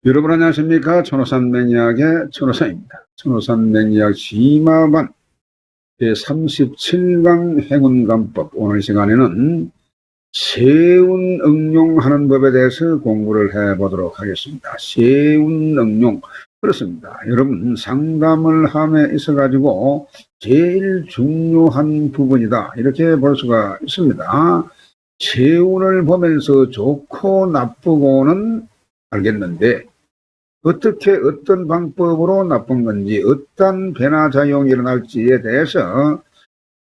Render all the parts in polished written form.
여러분 안녕하십니까? 천호산 맹약의 천호산입니다. 천호산 맹약 심화반 제37강 행운감법, 오늘 시간에는 세운 응용하는 법에 대해서 공부를 해보도록 하겠습니다. 세운 응용, 그렇습니다. 여러분 상담을 함에 있어 가지고 제일 중요한 부분이다, 이렇게 볼 수가 있습니다. 세운을 보면서 좋고 나쁘고는 알겠는데 어떻게 어떤 방법으로 나쁜 건지, 어떤 변화작용이 일어날지에 대해서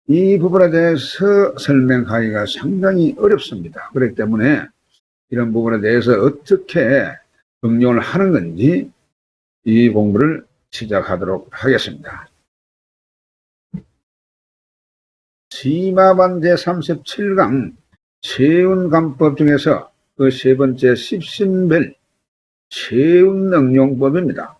이 부분에 대해서 설명하기가 상당히 어렵습니다. 그렇기 때문에 이런 부분에 대해서 어떻게 응용을 하는 건지 이 공부를 시작하도록 하겠습니다. 심화반 제37강 세운감법 중에서 그 세 번째 십신별 세운응용법입니다.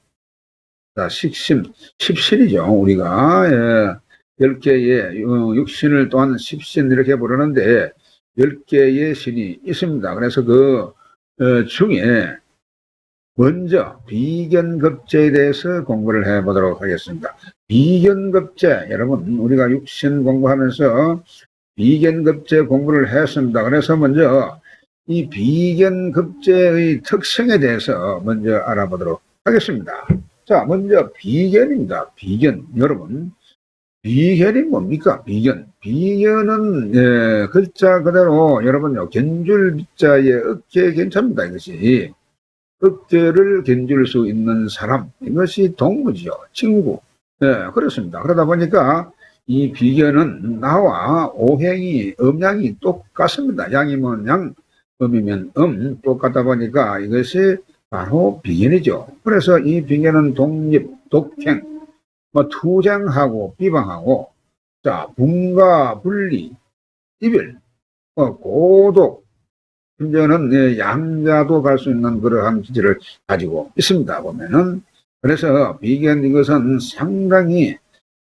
자, 십신이죠. 우리가 10개의 육신을 또한 십신 이렇게 부르는데 10개의 신이 있습니다. 그래서 그 중에 먼저 비견급제에 대해서 공부를 해보도록 하겠습니다. 비견급제, 여러분 우리가 육신 공부하면서 비견급제 공부를 했습니다. 그래서 먼저 이 비견급제의 특성에 대해서 먼저 알아보도록 하겠습니다. 자, 먼저 비견입니다. 비견. 여러분, 비견이 뭡니까? 비견. 비견은 글자 그대로 여러분요, 견줄 비자의 어깨 견자입니다. 이것이 어깨를 견줄 수 있는 사람, 이것이 동무지요. 친구. 그렇습니다. 그러다 보니까 이 비견은 나와 오행이, 음양이 똑같습니다. 양이면 양, 음이면 똑같다 보니까 이것이 바로 비견이죠. 그래서 이 비견은 독립, 독행, 투쟁하고 비방하고, 자, 분과 분리, 이별, 고독, 심지어는 양자도 갈 수 있는 그러한 기질을 가지고 있습니다. 보면은. 그래서 비견, 이것은 상당히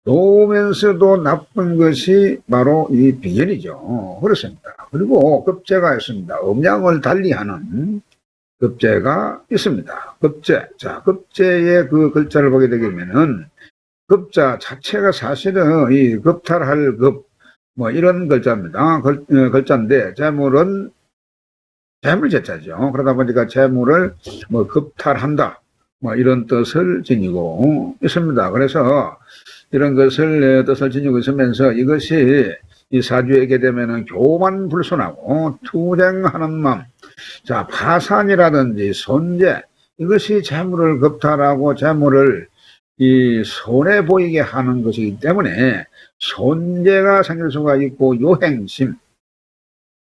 좋으면서도 나쁜 것이 바로 이 비견이죠. 그렇습니다. 그리고 급제가 있습니다. 음양을 달리하는 급제가 있습니다. 급제. 자, 급제의 그 글자를 보게 되면은 급자 자체가 사실은 이 급탈할 급, 이런 글자입니다. 글자인데 재물은 재물제자죠. 그러다 보니까 재물을 급탈한다, 이런 뜻을 지니고 있습니다. 그래서 이런 것을 뜻을 지니고 있으면서 이것이 이 사주에게 되면은 교만불순하고 투쟁하는 마음, 자, 파산이라든지 손재, 이것이 재물을 겁탈하고 재물을 이 손해 보이게 하는 것이기 때문에 손재가 생길 수가 있고, 요행심,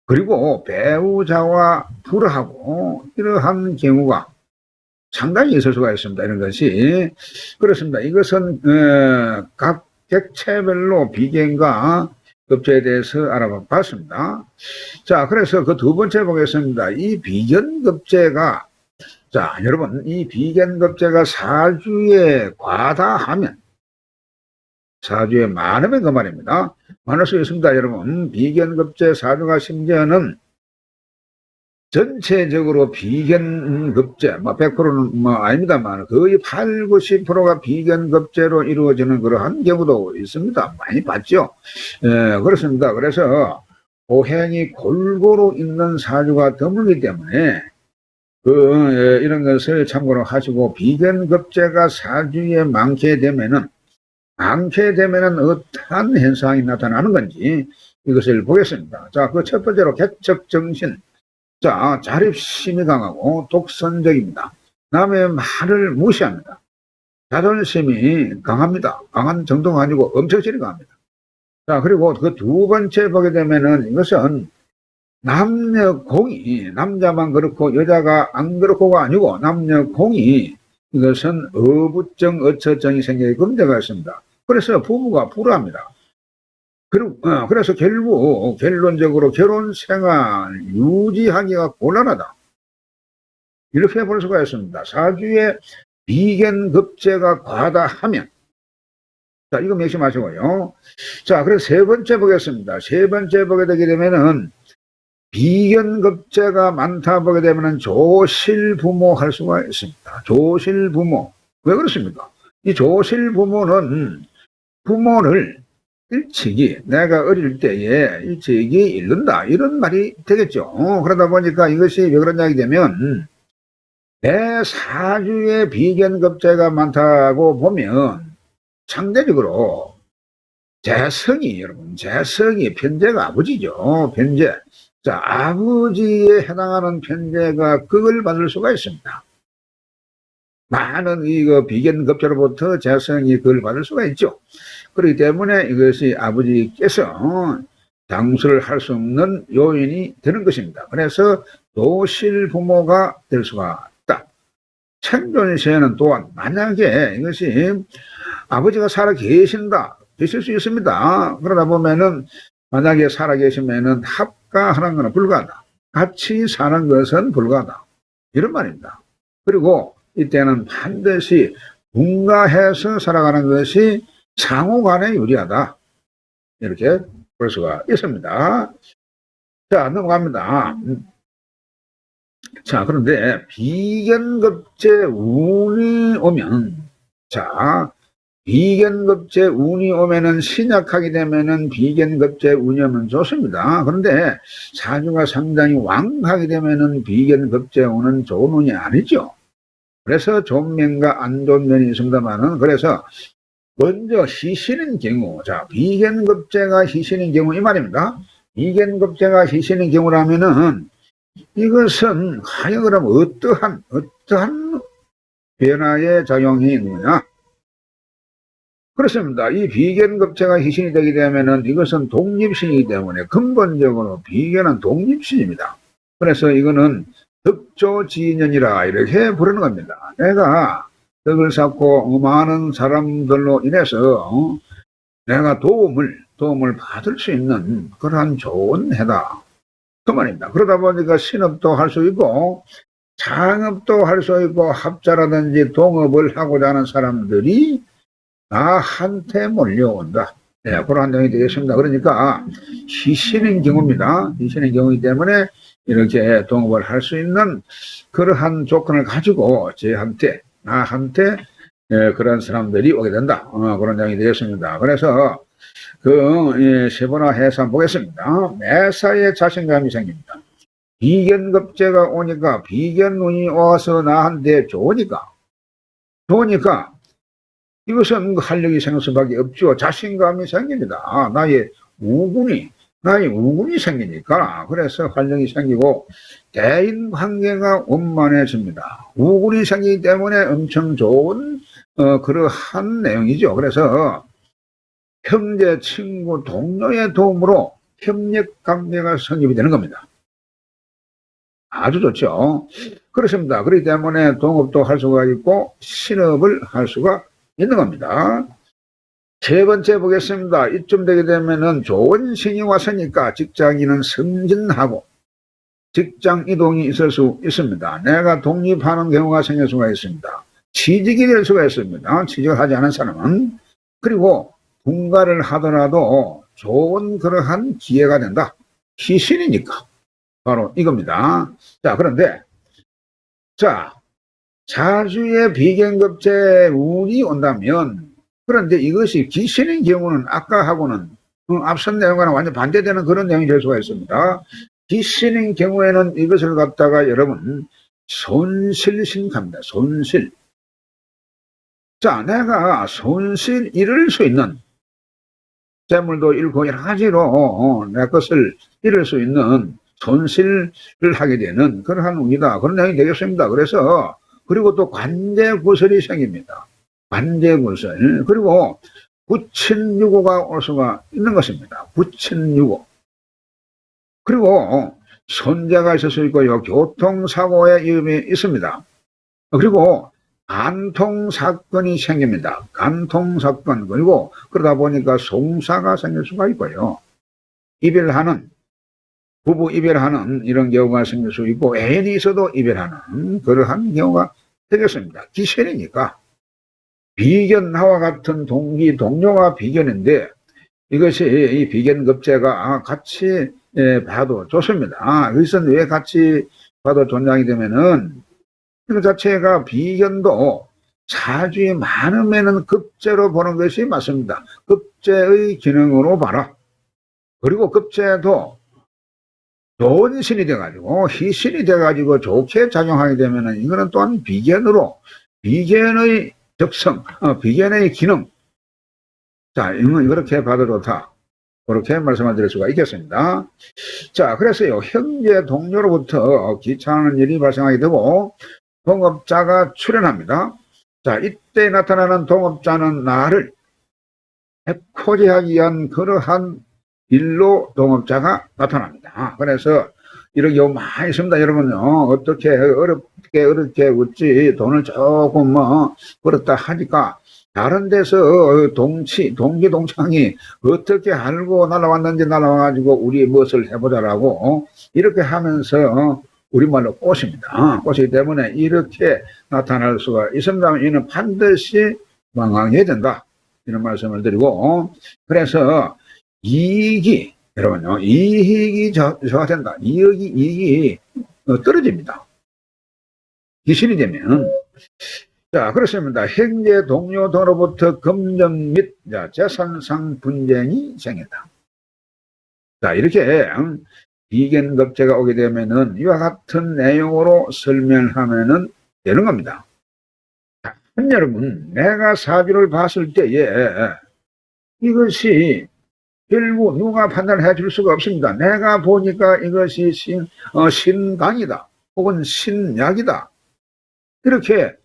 그리고 배우자와 불화하고 이러한 경우가 상당히 있을 수가 있습니다. 이런 것이. 그렇습니다. 이것은 각 객체별로 비견과 급제에 대해서 알아봤습니다. 자, 그래서 그 두 번째 보겠습니다. 이 비견급제가, 자, 여러분, 이 비견급제가 사주에 과다하면, 사주에 많으면 그 말입니다. 많을 수 있습니다. 여러분, 비견급제 사주가 심지어는 전체적으로 비견급제, 100%는 아닙니다만 거의 8, 90%가 비견급제로 이루어지는 그러한 경우도 있습니다. 많이 봤죠. 그렇습니다. 그래서 오행이 골고루 있는 사주가 드물기 때문에 이런 것을 참고로 하시고, 비견급제가 사주에 많게 되면은 어떠한 현상이 나타나는 건지 이것을 보겠습니다. 자, 그 첫 번째로 객척정신. 자, 자립심이 강하고 독선적입니다. 남의 말을 무시합니다. 자존심이 강합니다. 강한 정도가 아니고 엄청스레 강합니다. 자, 그리고 그 두 번째 보게 되면은 이것은 남녀공이, 남자만 그렇고 여자가 안 그렇고가 아니고 남녀공이, 이것은 어부정, 어처정이 생기게 문제가 있습니다. 그래서 부부가 불화합니다. 그래서 결국 결론적으로 결혼 생활 유지하기가 곤란하다, 이렇게 볼 수가 있습니다. 사주에 비견급제가 과다하면, 자, 이거 명심하시고요. 자, 그래서 세 번째 보겠습니다. 세 번째 보게 되게 되면은 비견급제가 많다 보게 되면 조실부모 할 수가 있습니다. 조실부모. 왜 그렇습니까? 이 조실부모는 부모를 일찍이 내가 어릴 때에 일찍이 잃는다 이런 말이 되겠죠. 그러다 보니까 이것이 왜 그런 이야기 되면 내 사주에 비견급제가 많다고 보면 상대적으로 재성이 여러분 재성이 편재가 아버지죠. 편재. 자, 아버지에 해당하는 편재가 극을 받을 수가 있습니다. 많은 이거 비견급제로부터 재성이 극을 받을 수가 있죠. 그렇기 때문에 이것이 아버지께서 장수를 할 수 없는 요인이 되는 것입니다. 그래서 도실 부모가 될 수가 있다. 생존시에는 또한 만약에 이것이 아버지가 살아 계실 수 있습니다. 그러다 보면은 만약에 살아 계시면은 합가하는 것은 불가하다. 같이 사는 것은 불가하다. 이런 말입니다. 그리고 이때는 반드시 분가해서 살아가는 것이 상호간에 유리하다. 이렇게 볼 수가 있습니다. 자, 넘어갑니다. 자, 그런데 비견급제 운이 오면, 자, 비견급제 운이 오면은 신약하게 되면은 비견급제 운이 오면 좋습니다. 그런데 사주가 상당히 왕하게 되면은 비견급제 운은 좋은 운이 아니죠. 그래서 좋은 면과 안 좋은 면이 있습니다만은, 그래서 먼저 희신인 경우, 자, 비견급제가 희신인 경우 이 말입니다. 비견급제가 희신인 경우라면은 이것은 과연 그럼 어떠한 변화의 작용이 있느냐? 그렇습니다. 이 비견급제가 희신이 되게 되면은 이것은 독립신이기 때문에 근본적으로 비견은 독립신입니다. 그래서 이거는 덕조지인연이라 이렇게 부르는 겁니다. 내가 덕을 쌓고 많은 사람들로 인해서 내가 도움을 받을 수 있는 그러한 좋은 해다. 그 말입니다. 그러다 보니까 신업도 할 수 있고 창업도 할 수 있고 합자라든지 동업을 하고자 하는 사람들이 나한테 몰려온다. 네, 그런 내용이 되겠습니다. 그러니까 희신인 경우입니다. 희신인 경우이기 때문에 이렇게 동업을 할 수 있는 그러한 조건을 가지고 나한테 그런 사람들이 오게 된다. 그런 내용이 되겠습니다. 그래서 세분화해서 한번 보겠습니다. 매사에 자신감이 생깁니다. 비견급제가 오니까 비견운이 와서 나한테 좋으니까 이것은 활력이 생길 수밖에 없죠. 자신감이 생깁니다. 나의 우군이 생기니까 그래서 활력이 생기고 대인 관계가 원만해집니다. 우군이 생기기 때문에 엄청 좋은 그러한 내용이죠. 그래서 형제, 친구, 동료의 도움으로 협력 관계가 성립이 되는 겁니다. 아주 좋죠. 그렇습니다. 그렇기 때문에 동업도 할 수가 있고 신업을 할 수가 있는 겁니다. 세 번째 보겠습니다. 이쯤 되게 되면은 좋은 신이 왔으니까 직장인은 승진하고 직장 이동이 있을 수 있습니다. 내가 독립하는 경우가 생길 수가 있습니다. 취직이 될 수가 있습니다. 취직을 하지 않은 사람은. 그리고 분가를 하더라도 좋은 그러한 기회가 된다. 희신이니까. 바로 이겁니다. 자, 그런데 사주에 비견급제 운이 온다면 그런데 이것이 기신인 경우는 아까하고는 앞선 내용과는 완전 반대되는 그런 내용이 될 수가 있습니다. 기신인 경우에는 이것을 갖다가 여러분 손실신갑니다. 손실. 자, 내가 손실 잃을 수 있는 재물도 잃고 여러 가지로 내 것을 잃을 수 있는 손실을 하게 되는 그러한 운이다. 그런 내용이 되겠습니다. 그래서 그리고 또 관제구설이 생깁니다. 관제구설. 그리고 부친유고가 올 수가 있는 것입니다. 부친유고. 그리고 손자가 있을 수 있고요. 교통사고의 위험이 있습니다. 그리고 간통사건이 생깁니다. 간통사건. 그리고 그러다 보니까 송사가 생길 수가 있고요. 부부 이별하는 이런 경우가 생길 수 있고 애인이 있어도 이별하는 그러한 경우가 되겠습니다. 기신이니까 비견 나와 같은 동료가 비견인데 이것이 이 비견급제가 같이 봐도 좋습니다. 여기서 왜 같이 봐도 존장이 되면은 이거 자체가 비견도 사주에 많으면은 급제로 보는 것이 맞습니다. 급제의 기능으로 봐라. 그리고 급제도 좋은 신이 돼가지고 희신이 돼가지고 좋게 작용하게 되면은 이거는 또한 비견으로 비견의 적성, 비견의 기능. 자, 이렇게 봐도 좋다. 그렇게 말씀을 드릴 수가 있겠습니다. 자, 그래서요, 형제 동료로부터 귀찮은 일이 발생하게 되고, 동업자가 출현합니다. 자, 이때 나타나는 동업자는 나를 해코지하기 위한 그러한 일로 동업자가 나타납니다. 그래서 이런 경우 많이 있습니다. 여러분요, 어떻게 어렵게 웃지 돈을 조금 벌었다 하니까 다른 데서 동기동창이 어떻게 알고 날아왔는지 날아와가지고 우리 무엇을 해보자라고 이렇게 하면서 우리말로 꼬십니다. 꼬시기 때문에 이렇게 나타날 수가 있습니다. 이는 반드시 망하게 된다. 이런 말씀을 드리고, 그래서 이익이, 여러분요, 이익이 저하 된다. 이익이 떨어집니다. 귀신이 되면. 자, 그렇습니다. 형제 동료 등으로부터 금전 및 재산상 분쟁이 생긴다. 자, 이렇게 비견급제가 오게 되면은 이와 같은 내용으로 설명하면은 되는 겁니다. 자, 여러분, 내가 사주를 봤을 때에 이것이 결국 누가 판단해 줄 수가 없습니다. 내가 보니까 이것이 신강이다 혹은 신약이다 이렇게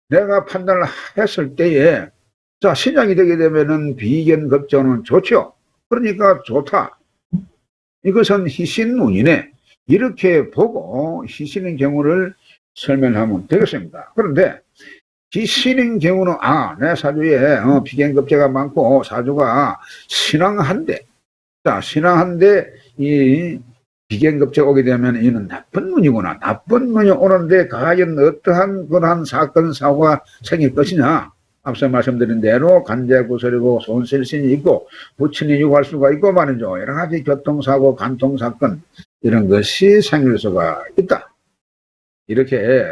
내가 판단을 했을 때에 자, 신약이 되게 되면은 비견급제는 좋죠. 그러니까 좋다. 이것은 희신운이네. 이렇게 보고 희신인 경우를 설명하면 되겠습니다. 그런데 희신인 경우는 내 사주에 비견급제가 많고 사주가 신앙한데, 자, 신앙한데 이 비견급제가 오게 되면 이는 나쁜 운이구나. 나쁜 운이 오는데 과연 어떠한 그러한 사건 사고가 생길 것이냐. 앞서 말씀드린 대로 간제구설이고 손실신이 있고 부친이 유할 수가 있고 말이죠. 여러 가지 교통사고, 간통사건 이런 것이 생길 수가 있다. 이렇게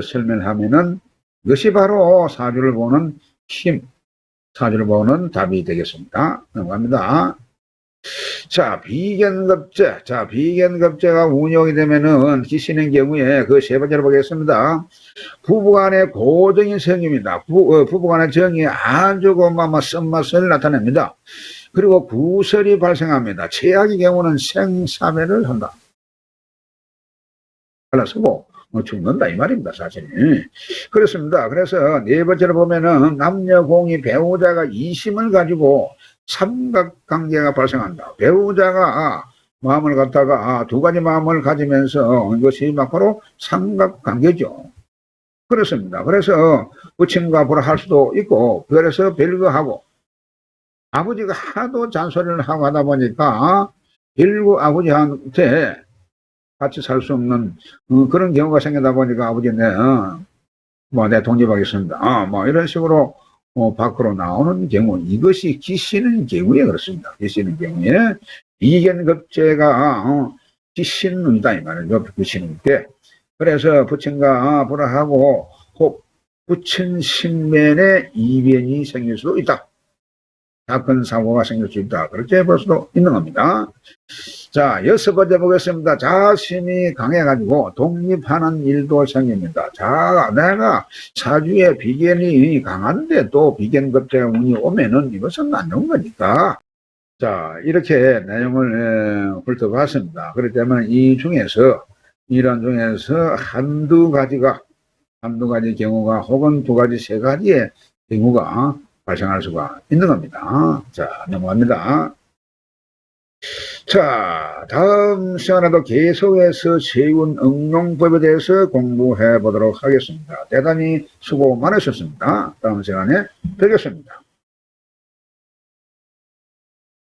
설명하면은 이것이 바로 사주를 보는 힘, 사주를 보는 답이 되겠습니다. 넘어갑니다. 자, 비견급제. 자, 비견급제가 운용이 되면은 기신인 경우에 그 세 번째로 보겠습니다. 부부간의 고정이 생깁니다. 부부간의 정이 아주 쓴맛을 나타냅니다. 그리고 구설이 발생합니다. 최악의 경우는 생사매를 한다. 갈라서고 죽는다 이 말입니다. 사실은 그렇습니다. 그래서 네 번째로 보면은 남녀공이 배우자가 이심을 가지고 삼각관계가 발생한다. 배우자가 마음을 갖다가 두 가지 마음을 가지면서 이것이 바로 삼각관계죠. 그렇습니다. 그래서 부친과 불화할 수도 있고 그래서 별거하고 아버지가 하도 잔소리를 하고 하다 보니까 결국 아버지한테 같이 살 수 없는 그런 경우가 생기다 보니까 아버지는 내 독립하겠습니다. 이런 식으로 밖으로 나오는 경우, 이것이 기시는 경우에 그렇습니다. 기시는 경우에 비견급제가 기신운이다 이 말이죠. 기신운 때. 그래서 부친과 불화하고 혹 부친 신면에 이변이 생길 수도 있다. 사건 사고가 생길 수 있다. 그렇게 볼 수도 있는 겁니다. 자, 여섯 번째 보겠습니다. 자신이 강해가지고 독립하는 일도 생깁니다. 자, 내가 사주에 비견이 강한데 또 비견급제 운이 오면은 이것은 안 좋은 거니까. 자, 이렇게 내용을 훑어봤습니다. 그렇기 때문에 이런 중에서 한두 가지 경우가 혹은 두 가지, 세 가지의 경우가 발생할 수가 있는 겁니다. 자, 넘어갑니다. 자, 다음 시간에도 계속해서 세운 응용법에 대해서 공부해 보도록 하겠습니다. 대단히 수고 많으셨습니다. 다음 시간에 뵙겠습니다.